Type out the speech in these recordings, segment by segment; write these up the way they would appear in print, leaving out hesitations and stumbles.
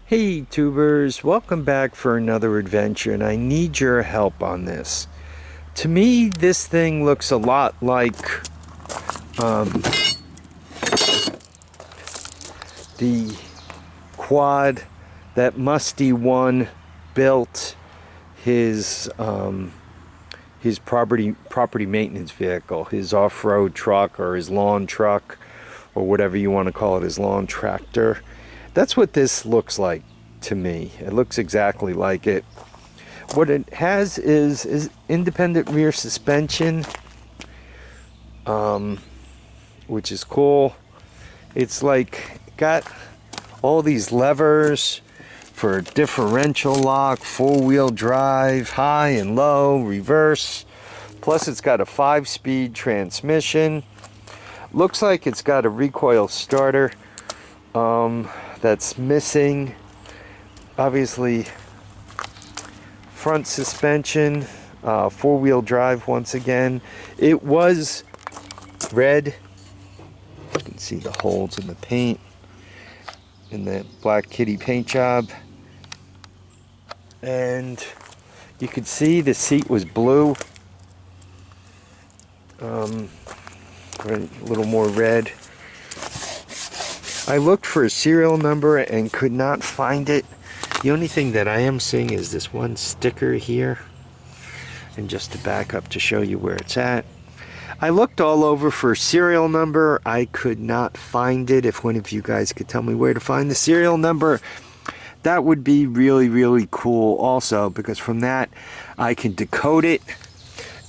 Hey tubers, welcome back for another adventure, and I need your help on this. To me, this thing looks a lot like the quad that Musty One built his property maintenance vehicle, his off-road truck or his lawn truck or whatever you want to call it, his lawn tractor. That's what this looks like to me. It looks exactly like it. What it has is independent rear suspension, which is cool. It's like got all these levers for differential lock, four-wheel drive, high and low, reverse. Plus it's got a 5-speed transmission. Looks like it's got a recoil starter that's missing. Obviously front suspension, four-wheel drive once again. It was red. You can see the holes in the paint in the Black Kitty paint job, and you could see the seat was blue, a little more red. I looked for a serial number and could not find it. The only thing that I am seeing is this one sticker here. And just to back up to show you where it's at. I looked all over for a serial number. I could not find it. If one of you guys could tell me where to find the serial number, that would be really, really cool also, because from that I can decode it.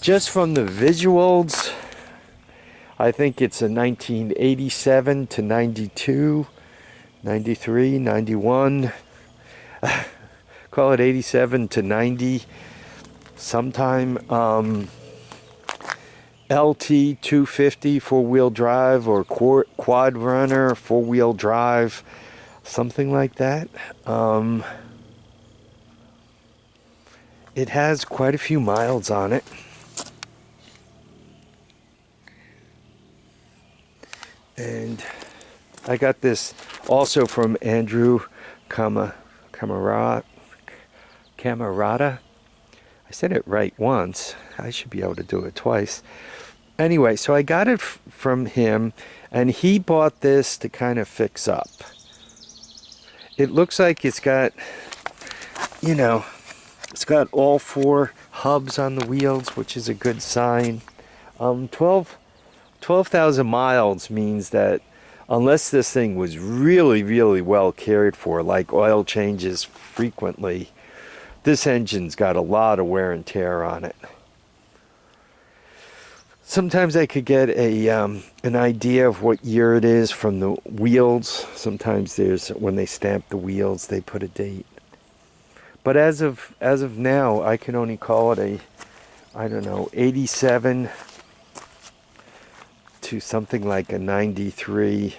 Just from the visuals, I think it's a 1987 to 92, 93, 91. Call it 87 to 90 sometime. LT 250 four-wheel drive, or QuadRunner four-wheel drive, something like that. It has quite a few miles on it. And I got this also from Andrew Camarata. I said it right once. I should be able to do it twice. Anyway, so I got it from him, and he bought this to kind of fix up. It looks like it's got, you know, it's got all 4 hubs on the wheels, which is a good sign. 12,000 miles means that unless this thing was really, really well cared for, like oil changes frequently, this engine's got a lot of wear and tear on it. Sometimes I could get an idea of what year it is from the wheels. Sometimes there's, when they stamp the wheels, they put a date. But as of now, I can only call it a, I don't know, 87 to something like a 93.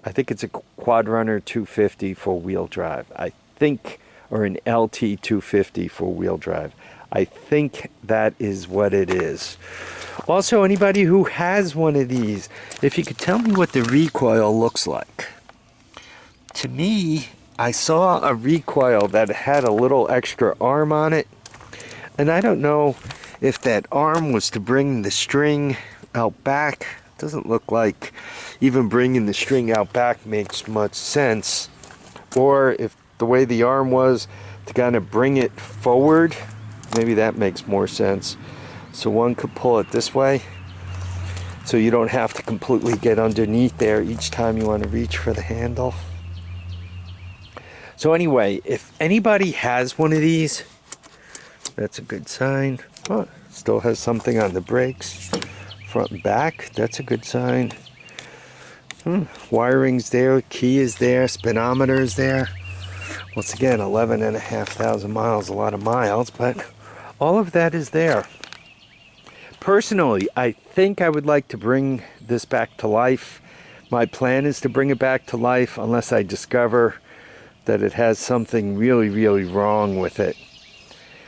I think it's a QuadRunner 250 four-wheel drive. I think, or an LT 250 four-wheel drive. I think that is what it is. Also, anybody who has one of these, if you could tell me what the recoil looks like. To me, I saw a recoil that had a little extra arm on it, and I don't know if that arm was to bring the string out back. Doesn't look like even bringing the string out back makes much sense, or if the way the arm was to kind of bring it forward, maybe that makes more sense. So one could pull it this way, so you don't have to completely get underneath there each time you want to reach for the handle. So anyway, if anybody has one of these, that's a good sign. Oh, still has something on the brakes, front and back. That's a good sign. Wiring's there, key is there, speedometer is there. Once again, 11,500 miles, a lot of miles, but all of that is there. Personally, I think I would like to bring this back to life. My plan is to bring it back to life unless I discover that it has something really, really wrong with it.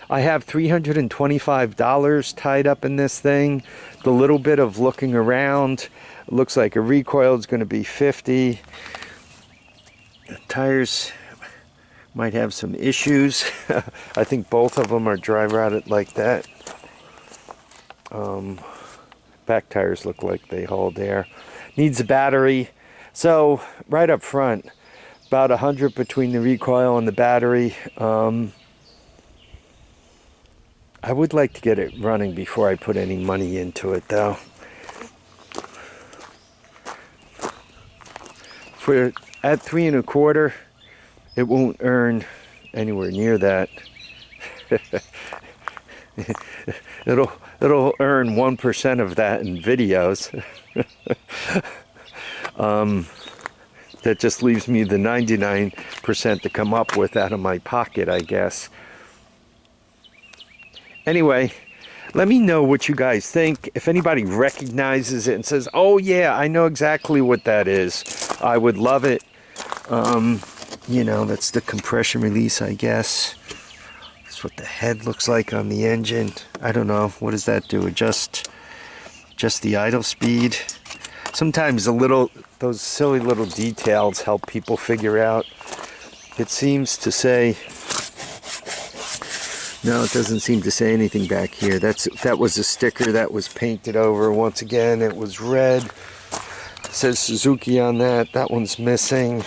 I have $325 tied up in this thing. The little bit of looking around, it looks like a recoil is going to be $50. The tires might have some issues. I think both of them are dry rotted like that. Back tires look like they hold air. Needs a battery. So right up front, about 100 between the recoil and the battery. I would like to get it running before I put any money into it, though. For at 3 1/4, it won't earn anywhere near that. It'll earn 1% of that in videos. That just leaves me the 99% to come up with out of my pocket, I guess. Anyway, let me know what you guys think. If anybody recognizes it and says, oh yeah, I know exactly what that is, I would love it. You know, that's the compression release, I guess. That's what the head looks like on the engine. I don't know. What does that do? Adjust the idle speed. Sometimes those silly little details help people figure out. It seems to say, no, it doesn't seem to say anything back here. That was a sticker that was painted over. Once again, it was red. It says Suzuki on that. That one's missing.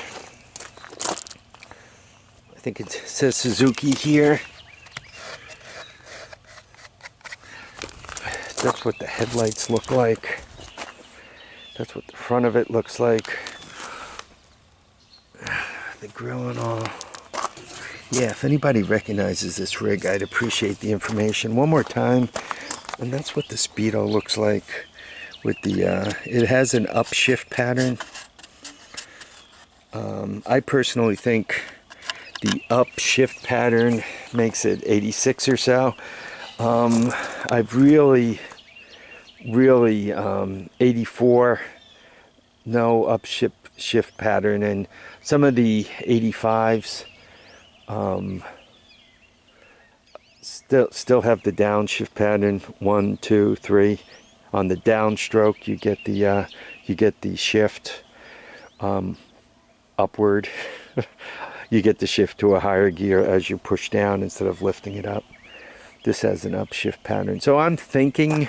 I think it says Suzuki here. That's what the headlights look like. That's what the front of it looks like. The grill and all. Yeah, if anybody recognizes this rig, I'd appreciate the information. One more time. And that's what the Speedo looks like. With the, it has an upshift pattern. I personally think the upshift pattern makes it 86 or so. I've really 84, no upshift pattern, and some of the 85s still have the downshift pattern. 1, 2, 3. On the downstroke, you get the shift upward. You get the shift to a higher gear as you push down instead of lifting it up. This has an upshift pattern. So I'm thinking,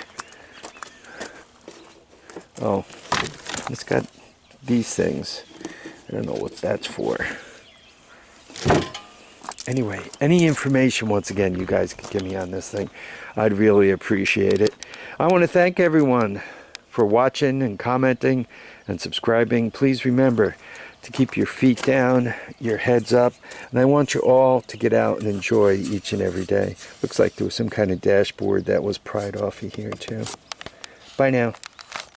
oh, it's got these things. I don't know what that's for. Anyway, any information, once again, you guys can give me on this thing, I'd really appreciate it. I want to thank everyone for watching and commenting and subscribing. Please remember to keep your feet down, your heads up, and I want you all to get out and enjoy each and every day. Looks like there was some kind of dashboard that was pried off of here too. Bye now.